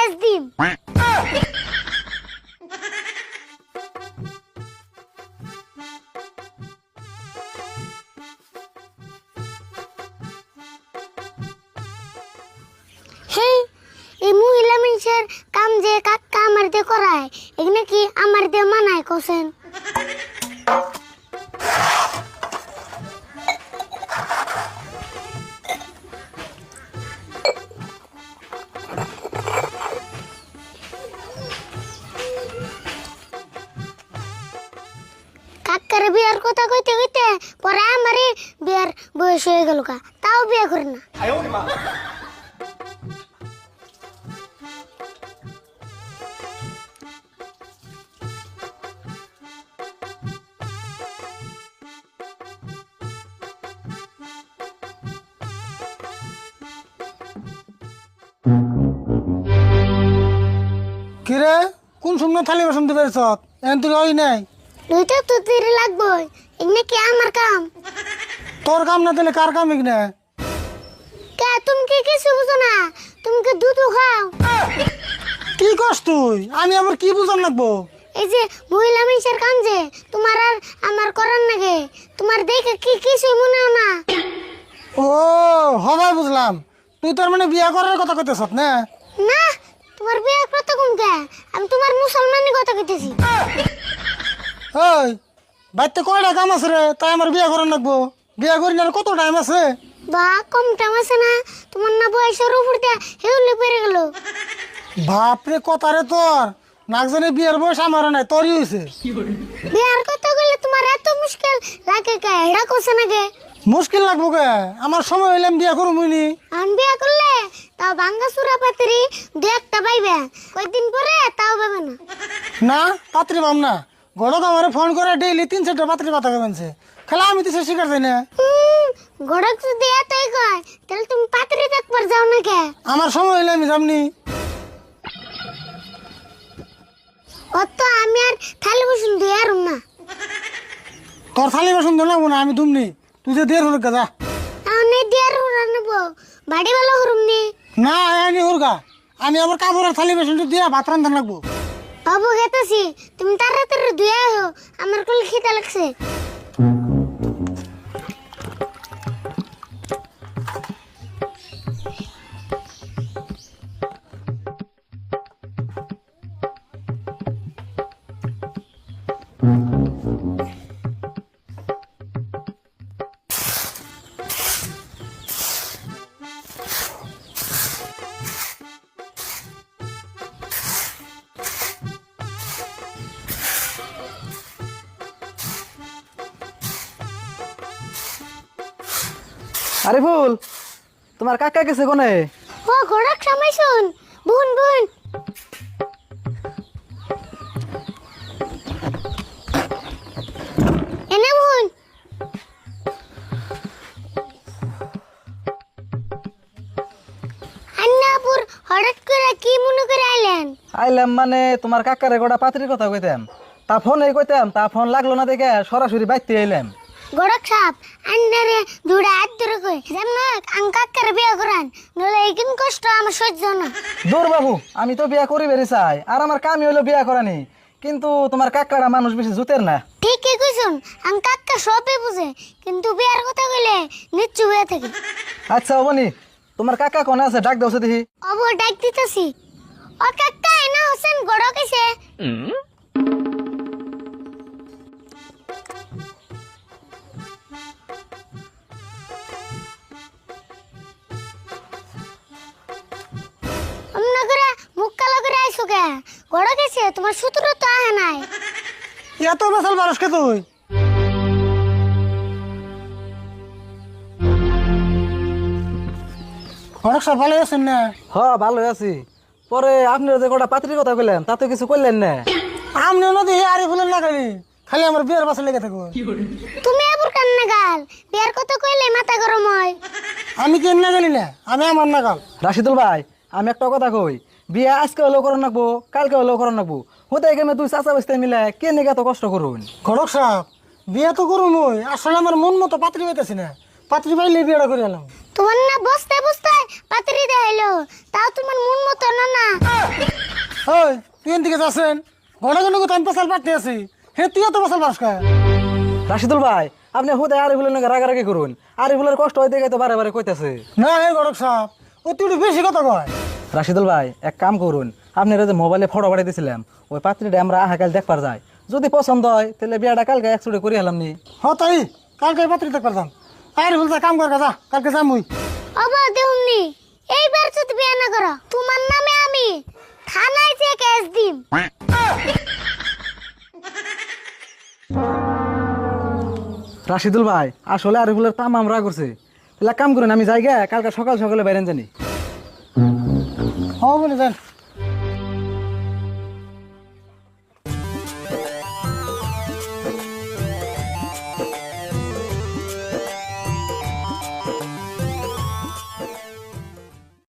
বেচ দিম। হেই, এই মহিলা মানুষের কাম যে কাকা আমার দিয়ে করায়, এখানে কি আমার দিয়ে মানায় কোসেন? কাকার বিয়ার কথা কইতে কইতে পরে আমারই বিয়ার বয়স হয়ে গেল, তাও বিয়ে করি না। কিরে কোন সময় থালি বাসন দিবে সত এন তুই ওই নাই দুইটা তো দেরি লাগবে, এখানে কি আমার কাম? তোর কাম না দিলে কার কাম এখানে? কে তুমি কি কিছু বুঝো না? তুমি কি দুধ খাও? কি করছ তুই? আমি আবার কি বুঝান লাগবো? এই যে মহিলা মানুষের কাম যে তোমার আর আমার করার নাগে, তোমার দেখে কি কিছু মনে হয় না? ও হবাই বুঝলাম, তুই তোর মানে বিয়া করার কথা কইতেছ না? না, তোমার বিয়ে কত কম কে? আমি তোমার মুসলমানি কথা কইতেছি। ওই বাড়িতে কয়টা কাম আছে রে, তাই আমার বিয়া করার লাগবো? বিয়া করি না আর কত টাইম আছে? বা কম টাইম আছে না? তোমার না বয়সের উপর দিয়ে হেউলে পেরে গেল। বাপরে কথা রে তোর, নাক জানি বিয়ের বয়স আমারও নাই, তোরই হয়েছে। বিয়ার কথা কইলে তোমার এত মুশকিল লাগে কে? এটা কোসে নাকি? মুশকিল লাগবো কে? আমার সময় হইলে আমি বিয়া করবনি। আমি বিয়া করলে তাও ভাঙ্গা চূড়া পাত্রী দু একটা পাইবে, কয়েকদিন পরে তাও পাবে না। না পাত্রী পাম না, গড়ক আমার ফোন করে ডেইলি 3-4টা পাত্রী পাতা কেমনছে, খেলা আমি তো সে শিকার যাই না। গড়ক যদি এতই কয় তাহলে তুমি পাত্রী দেখবার যাও না কে? আমার সময় হইলে আমি যামনি। অত আমি আর থালি বসুন দিয়ে আর না। তোর থালি বাসন ধরে নেবো না, আমি দুমনি, তুই যে দের হুরগা যা। আমি দিয়ে আর নেব, বাড়ি বেলা হরুম নি। না আমি হুরগা, আমি আবার কাপড়ের থালি বাসনটা দিয়ে ভাত রান্ধা লাগবো। বাবু গেতেছি, তুমি তাড়াতাড়ি ধুয়ে আহো, আমার কোল খিদে লাগছে। আরে ফুল, তোমার কাকা গেছে কোনে? ও গড়ক সময় শুন, বুন বুন। এনে বুন। আন্নাপুর হঠাৎ করে কি মনে করে আইলেন? আইলাম মানে তোমার কাকারে গোটা পাত্রীর কথা কইতাম, তা ফোনে কইতাম, তা ফোন লাগলো না দেখে সরাসরি বাইতে আইলাম। গড়ক সাপ আন্নারে দুড়া হাত ধরে কই যেমন কাকারে বিয়ে করান, নলে এইকিন কষ্ট আমার সহ্য না। দূর বাবু, আমি তো বিয়া করি বেরি চাই, আর আমার কামই হইলো বিয়া করানি, কিন্তু তোমার কাকাটা মানুষ বেশি জুতের না। ঠিকই কইছুন, কাকা সবই বুঝে, কিন্তু বিয়ার কথা কইলে নিচ্ছু হয়ে থাকে। আচ্ছা অবনি, তোমার কাকা কোনে আছে? ডাক দাও দেখি। অব ডাক দিতেছি। ও কাকা এনা হোসেন গড়ক এসে। অমন করে মুখ কালো করে আইসো কে? গড়ক এসে তোমার সূত্র তো আহে নাই। এত বেসাল মানুষ কে তুই? অনেক সব ভালো আছেন না? হ ভালো আছি। পরে আপনার যে গোটা পাত্রীর কথা কইলেন তা তো কিছু কইলেন না। আমনি নদী আরে ফুলেন না খালি, খালি আমার বিয়ের বাসে লেগে থাকো। তুমি আবার কান্না গাল, বিয়ার কথা কইলে মাথা গরম হয়। আমি কেন না গেলি না, আমি আমার না গাল। রাশিদুল ভাই, আমি একটা কথা কই, বিয়া আজকে হলেও করার নাকবো, কালকে হলেও করার নাকবো, হতে গেলে তুই চাচা বসতে মিলে কে নিয়ে এত কষ্ট করুন? ঘটক সাহেব বিয়ে তো করুন, ওই আসলে আমার মন মতো পাত্রী পাইতেছি না, পাত্রী পাইলে বিয়েটা করে এলাম। তোমার না বসতে বসতে পাত্রী দেখাইলো, তাও তাও তোমার মন মতো না না। ওই তুই এদিকে যাচ্ছেন ঘন ঘন তো আমি পেশাল পাঠতে আছি হে তুইও তো পেশাল পাস খায়। রাশিদুল ভাই আপনি হুদায় আরিফুলের নাকি রাগারাগি করুন, আরিফুলের কষ্ট হইতে গিয়ে তো বারে বারে কইতেছে। না হে গরক সাহেব ও তুই একটু বেশি কথা কয়। রাশিদুল ভাই এক কাম করুন, আপনারা যে মোবাইলে ফটো পাঠিয়ে দিয়েছিলাম ওই পাত্রীটা আমরা আহাকাল দেখবার যাই, যদি পছন্দ হয় তাহলে বিয়াটা কালকে একচুটে করে হলাম নি। হ তাই কালকে পাত্রী দেখবার যাম। আরে বলতে কাম কর যা কালকে যাম মুই। অবা দেউমনি এইবার যদি বিয়ে না করো তোমার নামে আমি থানায় যে কেস দিম। রাশিদুল ভাই আসলে আরিফুলের তাম আমরা করছে, তাহলে এক কাম করুন আমি যাই গে কালকে সকাল সকালে বাইরেন জানি। হ বলে যান।